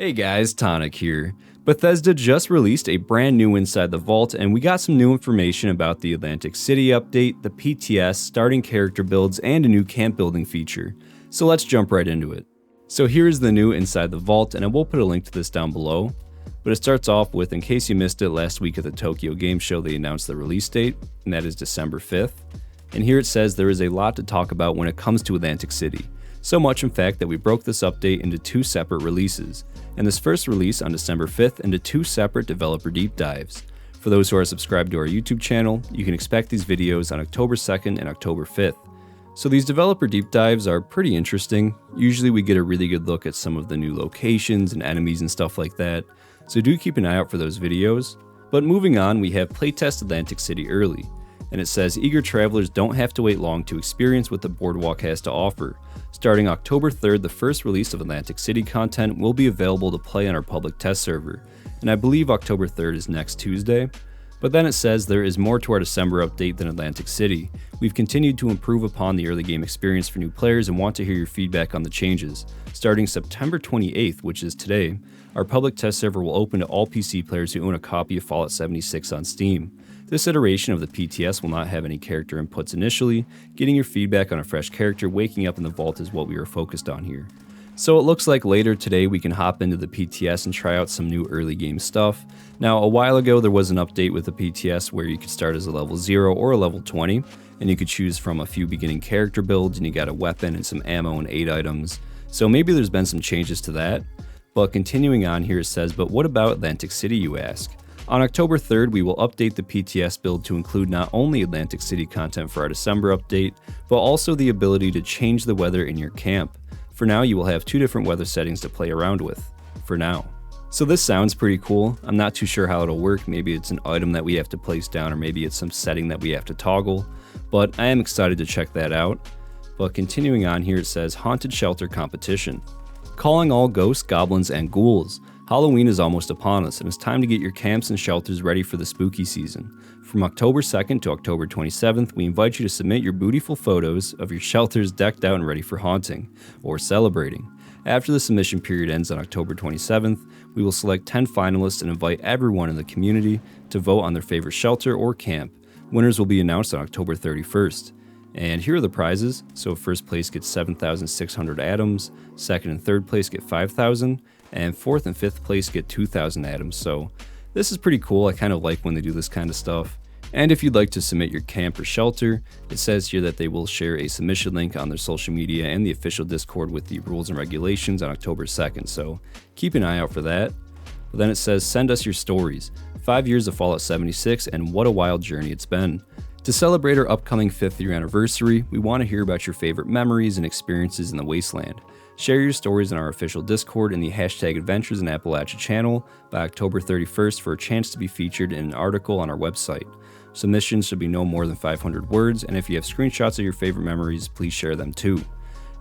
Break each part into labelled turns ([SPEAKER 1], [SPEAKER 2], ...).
[SPEAKER 1] Hey guys, Tonic here. Bethesda just released a brand new Inside the Vault, and we got some new information about the Atlantic City update, the PTS, starting character builds, and a new camp building feature. So let's jump right into it. So here's the new Inside the Vault, and I will put a link to this down below. But it starts off with, in case you missed it, last week at the Tokyo Game Show they announced the release date, and that is December 5th. And here it says there is a lot to talk about when it comes to Atlantic City. So much in fact that we broke this update into two separate releases, and this first release on December 5th into two separate developer deep dives. For those who are subscribed to our YouTube channel, you can expect these videos on October 2nd and October 5th. So these developer deep dives are pretty interesting. Usually we get a really good look at some of the new locations and enemies and stuff like that, so do keep an eye out for those videos. But moving on, we have Playtest Atlantic City early, and it says eager travelers don't have to wait long to experience what the Boardwalk has to offer. Starting October 3rd, the first release of Atlantic City content will be available to play on our public test server, and I believe October 3rd is next Tuesday. But then it says there is more to our December update than Atlantic City. We've continued to improve upon the early game experience for new players and want to hear your feedback on the changes. Starting September 28th, which is today, our public test server will open to all PC players who own a copy of Fallout 76 on Steam. This iteration of the PTS will not have any character inputs initially. Getting your feedback on a fresh character waking up in the vault is what we are focused on here. So it looks like later today we can hop into the PTS and try out some new early game stuff. Now a while ago there was an update with the PTS where you could start as a level 0 or a level 20, and you could choose from a few beginning character builds, and you got a weapon and some ammo and 8 items. So maybe there's been some changes to that. But continuing on here it says, but what about Atlantic City, you ask? On October 3rd, we will update the PTS build to include not only Atlantic City content for our December update, but also the ability to change the weather in your camp. For now, you will have two different weather settings to play around with. For now. So this sounds pretty cool. I'm not too sure how it'll work. Maybe it's an item that we have to place down, or maybe it's some setting that we have to toggle. But I am excited to check that out. But continuing on here, it says Haunted Shelter Competition. Calling all ghosts, goblins, and ghouls. Halloween is almost upon us, and it's time to get your camps and shelters ready for the spooky season. From October 2nd to October 27th, we invite you to submit your beautiful photos of your shelters decked out and ready for haunting, or celebrating. After the submission period ends on October 27th, we will select 10 finalists and invite everyone in the community to vote on their favorite shelter or camp. Winners will be announced on October 31st. And here are the prizes. So first place gets 7,600 atoms, second and third place get 5,000, and fourth and fifth place get 2,000 atoms. So this is pretty cool. I kind of like when they do this kind of stuff. And if you'd like to submit your camp or shelter, it says here that they will share a submission link on their social media and the official Discord with the rules and regulations on October 2nd. So keep an eye out for that. But then it says send us your stories. 5 years of Fallout 76, and what a wild journey it's been. To celebrate our upcoming 5th year anniversary, we want to hear about your favorite memories and experiences in the Wasteland. Share your stories in our official Discord in the hashtag Adventures in Appalachia channel by October 31st for a chance to be featured in an article on our website. Submissions should be no more than 500 words, and if you have screenshots of your favorite memories, please share them too.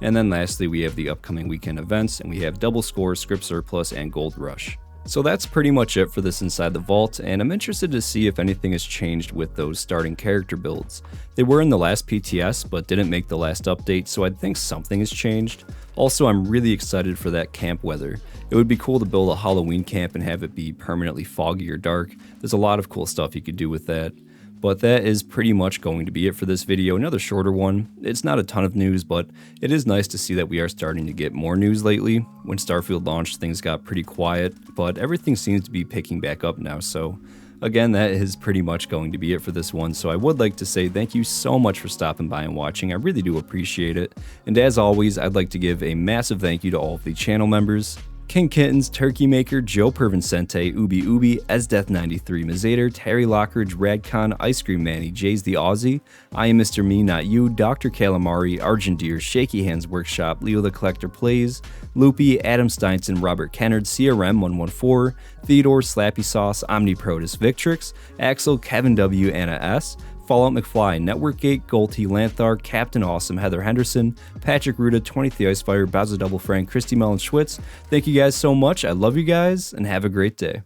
[SPEAKER 1] And then lastly, we have the upcoming weekend events, and we have Double Score, Script Surplus, and Gold Rush. So that's pretty much it for this Inside the Vault, and I'm interested to see if anything has changed with those starting character builds. They were in the last PTS, but didn't make the last update, so I think something has changed. Also, I'm really excited for that camp weather. It would be cool to build a Halloween camp and have it be permanently foggy or dark. There's a lot of cool stuff you could do with that. But that is pretty much going to be it for this video, another shorter one. It's not a ton of news, but it is nice to see that we are starting to get more news lately. When Starfield launched, things got pretty quiet, but everything seems to be picking back up now, so again, that is pretty much going to be it for this one. So I would like to say thank you so much for stopping by and watching. I really do appreciate it. And as always, I'd like to give a massive thank you to all of the channel members. King Kittens, Turkey Maker, Joe Pervincente, Ubi, Esdeath93, Mazader, Terry Lockridge, Radcon, Ice Cream Manny, Jays the Aussie, I Am Mr. Me Not You, Dr. Calamari, Argendeer, Shaky Hands Workshop, Leo the Collector Plays, Loopy, Adam Steinson, Robert Kennard, CRM114, Theodore, Slappy Sauce, Omniprotus, Victrix, Axel, Kevin W, Anna S, Fallout McFly, Networkgate, Golty, Lanthar, Captain Awesome, Heather Henderson, Patrick Ruda, 20th the Icefire, Bowser Double Frank, Christy Mellon Schwitz. Thank you guys so much. I love you guys, and have a great day.